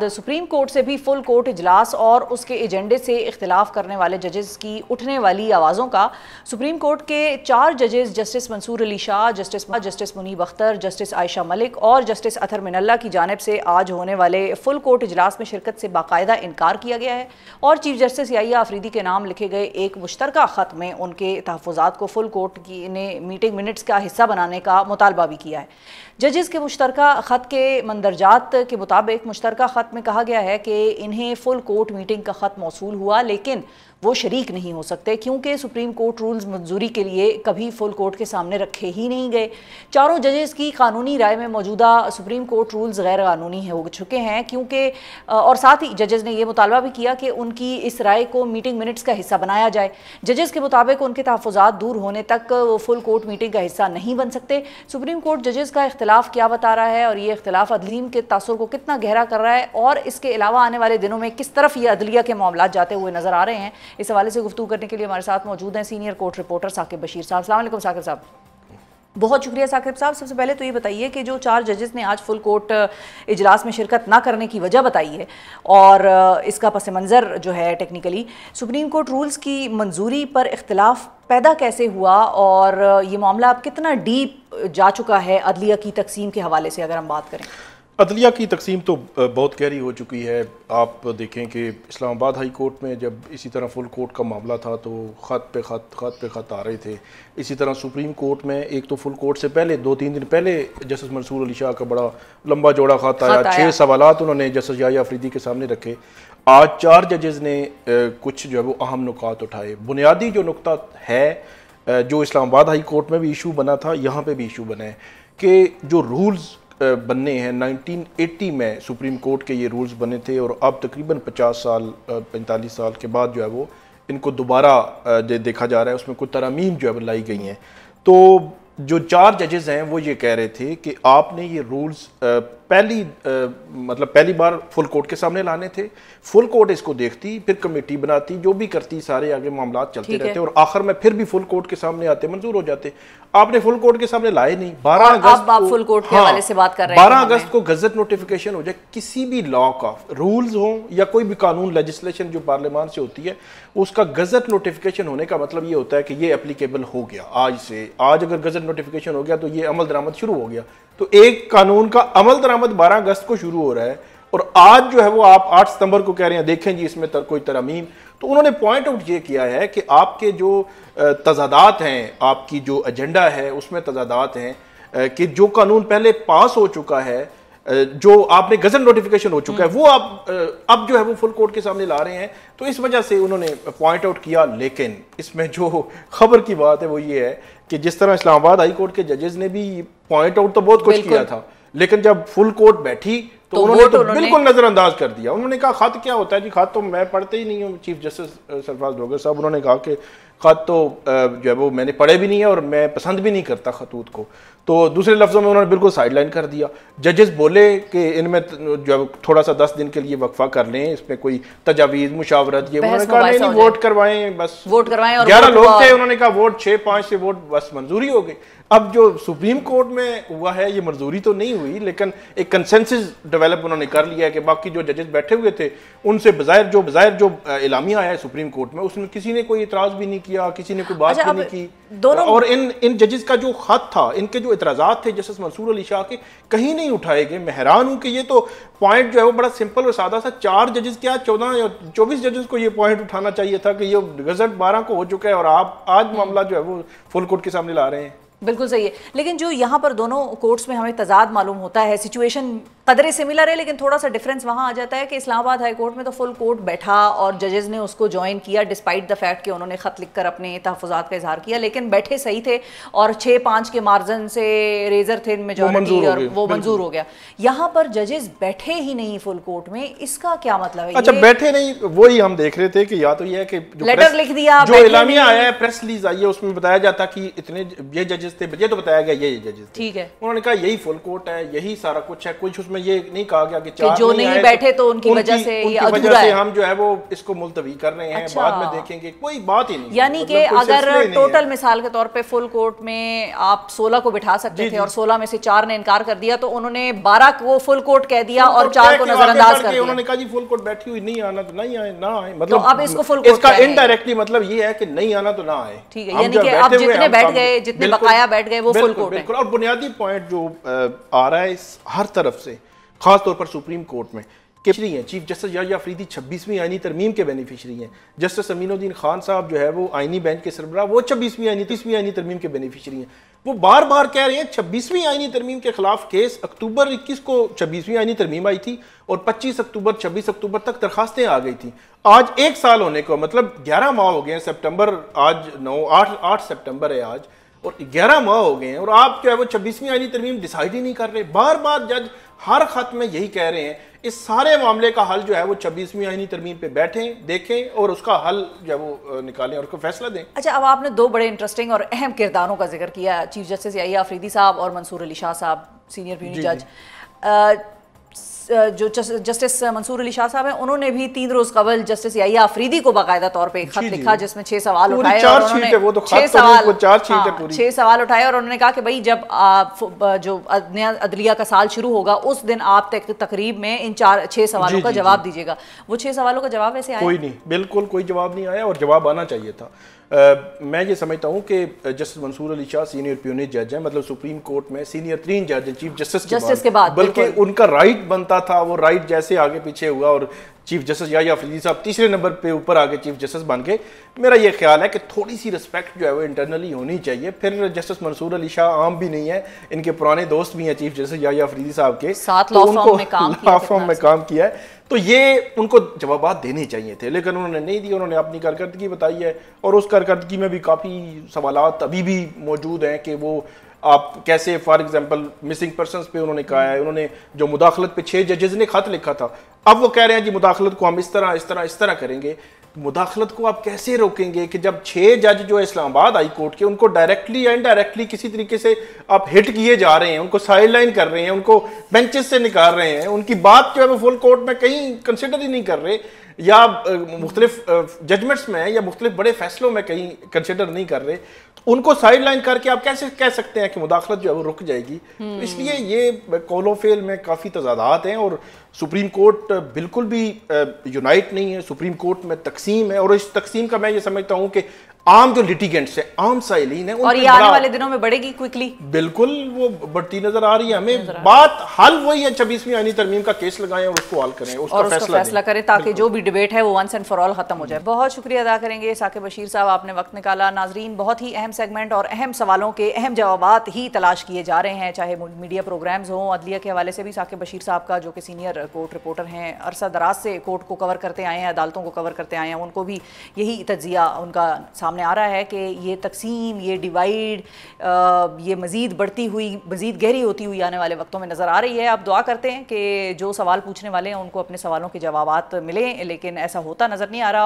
Supreme court से भी full court इजलास और उसके एजेंडे से इख्तिलाफ करने वाले जजेस की उठने वाली आवाज़ों का सुप्रीम कोर्ट के 4 जजेस justice Mansoor Ali Shah, justice Muneeb Akhtar, justice Ayesha Malik और जस्टिस अतहर मिनल्ला की जानिब से आज होने वाले फुल कोर्ट इजलास में शिरकत से बाकायदा इनकार किया गया है और चीफ जस्टिस याहिया अफरीदी के नाम लिखे गए एक मुश्तरका ख़त में उनके तहफ़्फ़ुज़ात को फुल कोर्ट की ने मीटिंग मिनट्स का हिस्सा बनाने का मुतालबा भी किया है। जजेस के मुश्तरका ख़त के मंदरजात के मुताबिक मुश्तरका ख़त में कहा गया है कि इन्हें फुल कोर्ट मीटिंग का ख़त मौसूल हुआ लेकिन वो शरीक नहीं हो सकते क्योंकि सुप्रीम कोर्ट रूल्स मंजूरी के लिए कभी फुल कोर्ट के सामने रखे ही नहीं गए। चारों जजेस की कानूनी राय में मौजूदा सुप्रीम कोर्ट रूल्स गैर कानूनी हो चुके हैं क्योंकि और साथ ही जजेस ने यह मुतालबा भी किया कि उनकी इस राय को मीटिंग मिनट्स का हिस्सा बनाया जाए। जजेस के मुताबिक उनके तहफ़्फ़ुज़ात दूर होने तक वो फुल कोर्ट मीटिंग का हिस्सा नहीं बन सकते। सुप्रीम कोर्ट जजेस का इख्तिलाफ क्या बता रहा है और ये इख्तिलाफ अदलीम के तासुर को कितना गहरा कर रहा है और इसके अलावा आने वाले दिनों में किस तरफ ये अदलिया के मामलात जाते हुए नजर आ रहे हैं, इस हवाले से गुफ्तगू करने के लिए हमारे साथ मौजूद हैं senior court reporter Saqib Bashir साहब। अस्सलाम वालेकुम साकिब साहब। बहुत शुक्रिया साकिब साहब। सबसे पहले तो ये बताइए कि जो 4 जजेस ने आज फुल कोर्ट इजलास में शिरकत ना करने की वजह बताई है और इसका पस मंज़र जो है टेक्निकली सुप्रीम कोर्ट रूल्स की मंजूरी पर इख्तिलाफ पैदा कैसे हुआ और ये मामला अब कितना डीप जा चुका है अदलिया की तकसीम के हवाले से अगर हम बात करें? अदलिया की तकसीम तो बहुत गहरी हो चुकी है। आप देखें कि इस्लामाबाद हाई कोर्ट में जब इसी तरह फुल कोर्ट का मामला था तो ख़त पे ख़त आ रहे थे। इसी तरह सुप्रीम कोर्ट में एक तो फुल कोर्ट से पहले 2-3 दिन पहले जस्टिस मंसूर अली शाह का बड़ा लंबा चौड़ा ख़त आया। 6 सवालात उन्होंने जस्टिस याहिया अफरीदी के सामने रखे। आज 4 जजेस ने कुछ जो है वो अहम नुकात उठाए। बुनियादी जो नुकता है जो इस्लामाबाद हाई कोर्ट में भी इशू बना था, यहाँ पर भी इशू बना है कि जो रूल्स बनने हैं 1980 में सुप्रीम कोर्ट के ये रूल्स बने थे और अब तकरीबन 45 साल के बाद जो है वो इनको दोबारा देखा जा रहा है, उसमें कुछ तरमीम जो है लाई गई हैं। तो जो 4 जजेस हैं वो ये कह रहे थे कि आपने ये रूल्स पहली बार फुल कोर्ट के सामने लाने थे। फुल कोर्ट इसको देखती, फिर कमेटी बनाती, जो भी करती, सारे आगे मामला चलते रहते और आखिर में फिर भी फुल कोर्ट के सामने आते, मंजूर हो जाते। आपने फुल कोर्ट के सामने लाए नहीं। 12 अगस्त को फुल कोर्ट के हवाले से बात कर रहे हैं। 12 अगस्त को गजट नोटिफिकेशन हो जाए, किसी भी लॉ का रूल्स हो या कोई भी कानून लेजिस्लेशन जो पार्लियामान से होती है, उसका गजट नोटिफिकेशन होने का मतलब ये होता है कि ये एप्लीकेबल हो गया। आज अगर गजट नोटिफिकेशन हो गया तो ये अमल दरामद शुरू हो गया। तो एक कानून का अमल दरामद 12 अगस्त को शुरू हो रहा है और आज जो है वो आप 8 सितंबर को कह रहे हैं देखें जी इसमें कोई तरमीम। तो उन्होंने पॉइंट आउट ये किया है कि आपके जो तजादात हैं, आपकी जो एजेंडा है उसमें तजादात हैं कि जो कानून पहले पास हो चुका है, जो आपने गजट नोटिफिकेशन हो चुका है, वो आप अब जो है वो फुल कोर्ट के सामने ला रहे हैं। तो इस वजह से उन्होंने पॉइंट आउट किया। लेकिन इसमें जो खबर की बात है वो ये है कि जिस तरह इस्लामाबाद हाई कोर्ट के जजेस ने भी पॉइंट आउट तो बहुत कुछ किया था, लेकिन जब फुल कोर्ट बैठी तो उन्होंने तो बिल्कुल नजरअंदाज कर दिया। उन्होंने कहा खत क्या होता है जी, खत तो मैं पढ़ते ही नहीं हूँ। चीफ जस्टिस सरफराज डोगर साहब उन्होंने कहा कि खत तो जो है वो मैंने पढ़े भी नहीं है और मैं पसंद भी नहीं करता खतूत को। तो दूसरे लफ्ज़ों में उन्होंने बिल्कुल साइडलाइन कर दिया। जजेस बोले कि इनमें जो है थोड़ा सा 10 दिन के लिए वक्फा कर लें, इसमें कोई तजावीज़ मुशावरत ये। उन्होंने कहा नहीं वोट करवाएं, बस वोट करवाएं। 11 लोग थे, उन्होंने कहा वोट 6-5 से वोट बस मंजूरी हो गई। अब जो सुप्रीम कोर्ट में हुआ है ये मंजूरी तो नहीं हुई, लेकिन एक कंसेंसस डेवलप उन्होंने कर लिया है कि बाकी जो जजेस बैठे हुए थे उनसे बज़ाहिर जो इलामिया आया है सुप्रीम कोर्ट में, उसमें किसी ने कोई इतराज़ भी नहीं किया, किसी ने कोई बात भी नहीं की। और इन जजेस का जो खत था, इनके जो इतराज़ात थे जस्टिस मंसूर अली शाह के, कहीं नहीं उठाए गए। मैं हैरान हूँ कि ये तो पॉइंट जो है वो बड़ा सिंपल और सादा सा, 4 जजेस क्या 14 या 24 जजेस को ये पॉइंट उठाना चाहिए था कि ये गजट 12 को हो चुका है और आप आज मामला जो है वो फुल कोर्ट के सामने ला रहे हैं। बिल्कुल सही है। लेकिन जो यहाँ पर दोनों कोर्ट्स में हमें तजाद मालूम होता है, सिचुएशन कदरे सिमिलर है लेकिन थोड़ा सा डिफरेंस वहाँ आ जाता है कि इस्लामाबाद हाई कोर्ट में तो फुल कोर्ट बैठा और जजेस ने उसको ज्वाइन किया डिस्पाइट द फैक्ट कि उन्होंने ख़त लिखकर अपने तहफ़्फ़ुज़ात का इजहार किया, लेकिन बैठे सही थे और 6-5 के मार्जिन से रेजर थे मेजॉरिटी और वो मंजूर हो गया। यहाँ पर जजेस बैठे ही नहीं फुल कोर्ट में, इसका क्या मतलब है? अच्छा, बैठे नहीं, वही हम देख रहे थे कि या तो ये है कि लेटर लिख दिया, जो इलामिया आया है, प्रेस रिलीज आई है, उसमें बताया जाता कि इतने ये जजेस थे, ये तो बताया गया ये जजेस थे। ठीक है, उन्होंने कहा यही फुल कोर्ट है, यही सारा कुछ है, कुछ उसमें उसमें ये नहीं कहा गया कि चार जो नहीं बैठे तो उनकी वजह से ये अधूरा है, हम जो है वो इसको मुलतवी कर रहे हैं, बाद में देखेंगे, कोई बात ही नहीं। यानी कि अगर टोटल मिसाल के तौर पे फुल कोर्ट में आप 16 को बिठा सकते थे और 16 में से 4 ने इनकार कर दिया, तो उन्होंने 12 को फुल कोर्ट कह दिया और 4 को नजरअंदाज कर दिया। उन्होंने कहा जी फुल कोर्ट बैठी हुई नहीं आना तो नहीं आए, ना आए, मतलब तो अब इसको फुल कोर्ट इसका इनडायरेक्टली मतलब ये है कि नहीं आना तो ना आए। ठीक है, यानी कि अब जितने बैठ गए, जितने बकाया बैठ गए वो फुल कोर्ट है। और बुनियादी पॉइंट जो आ रहा है हर तरफ से, खास तौर पर सुप्रीम कोर्ट में, हैं चीफ जस्टिस याहिया अफरीदी 26वीं आईनी तरमीम के बेनिफिशरी हैं। जस्टिस अमीनुद्दीन खान साहब जो है वो आईनी बेंच के सरबराह, वो 26वीं आईनी तरमीम के बेनिफिशरी हैं। वो बार बार कह रहे हैं 26वीं आईनी तरमीम के खिलाफ केस, अक्टूबर 21 को 26वीं आईनी तरमीम आई थी और 26 अक्टूबर तक दरखास्तें आ गई थी। आज 1 साल होने को, मतलब 11 माह हो गए हैं, सितंबर आज 8 सितंबर है आज, और 11 माह हो गए हैं और आप जो है वो 26वीं आईनी तरमीम डिसाइड ही नहीं कर रहे। बार बार जज हर खत में यही कह रहे हैं, इस सारे मामले का हल जो है वो 26वीं आईनी तरमीम पे बैठें, देखें और उसका हल जो है वो निकालें और उसको फैसला दें। अच्छा, अब आपने 2 बड़े इंटरेस्टिंग और अहम किरदारों का जिक्र किया, चीफ जस्टिस याहिया अफरीदी साहब और मंसूर अली शाह साहब, सीनियर प्यूनी जज। जो जस्टिस मंसूर अली शाह साहब हैं, उन्होंने भी 3 रोज कबल जस्टिस याहिया अफरीदी को बाकायदा तौर पे एक खत लिखा जिसमें 6 सवाल उठाए और उन्होंने 6 सवाल उठाए और उन्होंने कहा कि भाई जब जो नया अदलिया का साल शुरू होगा उस दिन आप तकरीब में इन 6 सवालों का जवाब दीजिएगा। वो 6 सवालों का जवाब ऐसे आया? कोई नहीं, बिल्कुल कोई जवाब नहीं आया और जवाब आना चाहिए था। मैं ये समझता हूँ कि justice Mansoor Ali Shah senior puisne जज हैं, मतलब सुप्रीम कोर्ट में सीनियर 3 जज हैं चीफ जस्टिस के बाद, बल्कि उनका राइट बनता था, वो राइट जैसे आगे पीछे हुआ और चीफ जस्टिस याहिया अफरीदी साहब 3रे नंबर पे ऊपर आगे चीफ जस्टिस बन गए। मेरा ये ख्याल है कि थोड़ी सी रिस्पेक्ट जो है वो इंटरनली होनी चाहिए। फिर जस्टिस मंसूर अली शाह आम भी नहीं है, इनके पुराने दोस्त भी हैं चीफ जस्टिस याहिया अफरीदी साहब के, साथ लॉ फर्म में काम किया है, तो ये उनको जवाब देने चाहिए थे, लेकिन उन्होंने नहीं दिए। उन्होंने अपनी कारकर्दगी बताई है और उस कारकर्दगी में भी काफ़ी सवालात अभी भी मौजूद हैं कि वो आप कैसे, फॉर एग्जांपल मिसिंग पर्सनस पे उन्होंने कहा है, उन्होंने जो मुदाखलत पे 6 जजेस ने खत लिखा था, अब वो कह रहे हैं जी मुदाखलत को हम इस तरह करेंगे। मुदाखलत को आप कैसे रोकेंगे कि जब 6 जज जो है इस्लामाबाद हाई कोर्ट के, उनको डायरेक्टली या इनडायरेक्टली किसी तरीके से आप हिट किए जा रहे हैं, उनको साइडलाइन कर रहे हैं, उनको बेंचेस से निकाल रहे हैं, उनकी बात जो है वो फुल कोर्ट में कहीं कंसिडर ही नहीं कर रहे, या मुख्तलिफ जजमेंट्स में या मुख्तलिफ बड़े फैसलों में कहीं कंसिडर नहीं कर रहे, तो उनको साइडलाइन करके आप कैसे कह सकते हैं कि मुदाखलत जो है वो रुक जाएगी? तो इसलिए ये कौलो फेल में काफ़ी तजादात हैं और सुप्रीम कोर्ट बिल्कुल भी यूनाइट नहीं है, सुप्रीम कोर्ट में तकसीम है और इस तकसीम का मैं ये समझता हूँ कि आम जो लिटिगेंट्स हैं, आम साइलीन है, और ये आने वाले दिनों में बढ़ेगी क्विकली, बिल्कुल वो बढ़ती नजर आ रही है हमें। बात हल वही है, 26वीं आईनी तरमीम का केस लगाएं और उसको हल करें, उसका फैसला करें, ताकि जो भी डिबेट है वो वंस एंड फॉर ऑल खत्म हो जाए। बहुत शुक्रिया अदा करेंगे साकिब बशीर साहब, आपने वक्त निकाला। नाजरीन, बहुत ही अहम सेगमेंट और अहम सवालों के अहम जवाबात ही तलाश किए जा रहे हैं, चाहे मीडिया प्रोग्राम्स हों, अदलिया के हवाले से भी साकिब बशीर साहब का, जो कि सीनियर कोर्ट रिपोर्टर हैं, अरसा दराज से कोर्ट को कवर करते आए हैं, अदालतों को कवर करते आए हैं, उनको भी यही तज्जिया उनका सामने आ रहा है कि ये तकसीम, ये डिवाइड, ये मज़ीद बढ़ती हुई, मज़ीद गहरी होती हुई आने वाले वक्तों में नज़र आ रही है। आप दुआ करते हैं कि जो सवाल पूछने वाले हैं उनको अपने सवालों के जवाबात मिलें, लेकिन ऐसा होता नज़र नहीं आ रहा।